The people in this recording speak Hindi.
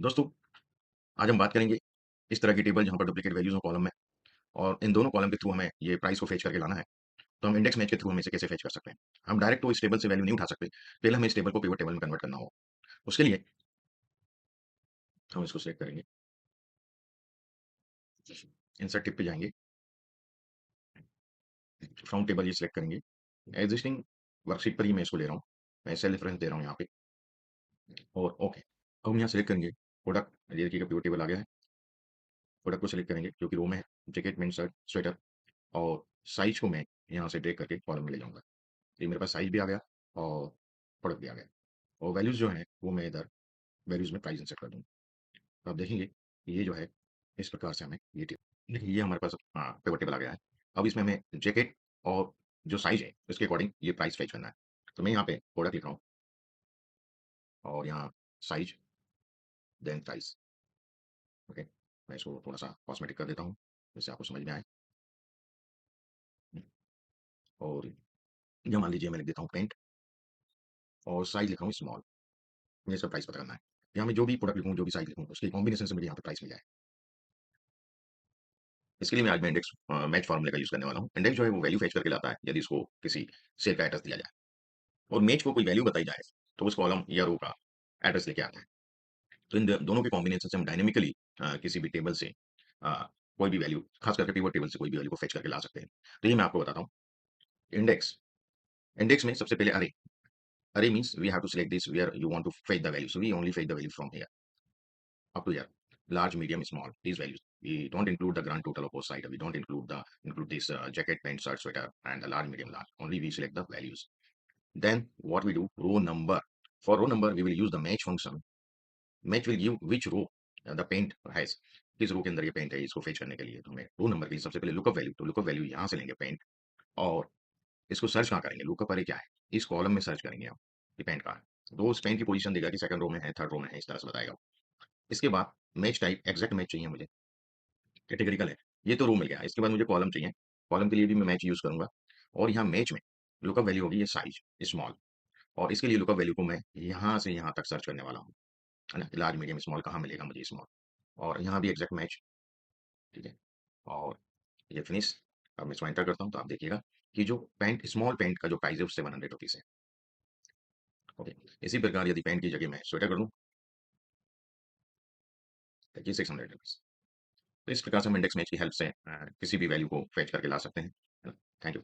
दोस्तों, आज हम बात करेंगे इस तरह की टेबल जहाँ पर डुप्लीकेट वैल्यूज़ हो कॉलम में और इन दोनों कॉलम के थ्रू हमें ये प्राइस को फेच करके लाना है। तो हम इंडेक्स मैच के थ्रू हम इसे कैसे फेच कर सकते हैं? हम डायरेक्ट तो इस टेबल से वैल्यू नहीं उठा सकते। पहले हमें इस टेबल को पिवट टेबल में कन्वर्ट करना होगा। उसके लिए हम इसको सिलेक्ट करेंगे, इंसर्ट टिप पे जाएँगे, फ्रॉम टेबल ये सिलेक्ट करेंगे। एक्जिस्टिंग वर्कशीट पर ही मैं इसको ले रहा हूँ। मैं सेल रेफरेंस दे रहा हूँ यहाँ पे और ओके। अब हम यहाँ सेलेक्ट करेंगे प्रोडक्ट, ये देखिएगा पिवट टेबल आ गया है। प्रोडक्ट को सेलेक्ट करेंगे जो कि रो में है, जैकेट, पैंट, शर्ट, स्वेटर और साइज़ को मैं यहाँ से ड्रैग करके कॉलम में ले जाऊँगा। ये मेरे पास साइज़ भी आ गया और प्रोडक्ट भी आ गया और वैल्यूज़ जो हैं वो मैं इधर वैल्यूज़ में प्राइस इंसर्ट कर दूँगा। तो आप देखेंगे कि ये जो है इस प्रकार से हमें ये देखिए ये हमारे पास पिवट टेबल आ गया है। अब इसमें हमें जैकेट और जो साइज़ है उसके अकॉर्डिंग ये प्राइस फेच करना है। तो मैं यहाँ पे प्रोडक्ट लिख रहा हूँ और यहाँ साइज़ देन प्राइस। ओके, मैं इसको थोड़ा-सा कॉस्मेटिक कर देता हूँ जिससे आपको समझ में आए। और या मान लीजिए मैं लिख देता हूँ पैंट और साइज़ लिख रहा हूँ स्मॉल। मुझे इसका प्राइस पता करना है। यहाँ मैं जो भी प्रोडक्ट लिखूँ, जो भी साइज़ लिखूँ उसके कॉम्बिनेशन से मुझे यहाँ पे प्राइस मिल जाए। इसके लिए मैं आज मैं इंडेक्स मैच फ़ॉर्मूले का यूज़ करने वाला हूँ। इंडेक्स जो है वो वैल्यू फेच करके लाता है यदि इसको किसी सेल का एड्रेस दिया जाए और मैच को कोई वैल्यू बताई जाए तो उस कॉलम या रो का एड्रेस लेके आता है। तो इन दोनों के कॉम्बिनेशन से हम डायनामिकली किसी भी टेबल से कोई भी वैल्यू, खास करके पिवट टेबल से कोई भी वैल्यू को फेच करके ला सकते हैं। तो ये मैं आपको बताता हूँ। इंडेक्स इंडेक्स में सबसे पहले array. Array means we have to select this where you want to fetch the value, so we only fetch the value from here up to here. Large, medium, small. These values. We don't include the grand total of both sides. We don't include this jacket, pant, shirt, sweater, and the large, medium, large. Only we select the values. Then what we do? Row number. For row number, we will use the match function. Match will give which row the paint has. किस रो के अंदर ये पेंट है इसको फेच करने के लिए तो हमें रो नंबर के लिए सबसे पहले लुकअप वैल्यू, तो लुकअप वैल्यू यहाँ से लेंगे पेंट और इसको सर्च कहाँ करेंगे? लुकअप अरे क्या है? इस कॉलम में सर्च करेंगे हम कि पेंट कहाँ है। तो उस पेंट की पोजीशन देगा कि सेकंड रो में है, थर्ड रो में है, इस तरह से बताएगा। इसके बाद मैच टाइप एग्जैक्ट मैच चाहिए मुझे, कैटेगरिकल है। ये तो रो मिल गया, इसके बाद मुझे कॉलम चाहिए। कॉलम के लिए भी मैं मैच यूज़ करूँगा और यहाँ मैच में लुकअप वैल्यू होगी ये साइज़, स्मॉल और इसके लिए लुकअप वैल्यू को मैं यहाँ से यहाँ तक सर्च करने वाला हूँ, है ना? लार्ज, मीडियम, स्मॉल कहाँ मिलेगा मुझे स्मॉल और यहाँ भी एग्जैक्ट मैच, ठीक है? और ये फिनिश। अब मैं इसको एंटर करता हूँ तो आप देखिएगा कि जो पैंट स्मॉल पैंट का जो प्राइस है वो ₹700 है। ओके, इसी प्रकार यदि पैंट की जगह मैं स्वेटर कर दूँ, देखिए ₹600। तो इस प्रकार से हम इंडेक्स मैच की हेल्प से किसी भी वैल्यू को फेच करके ला सकते हैं। है ना? Thank you.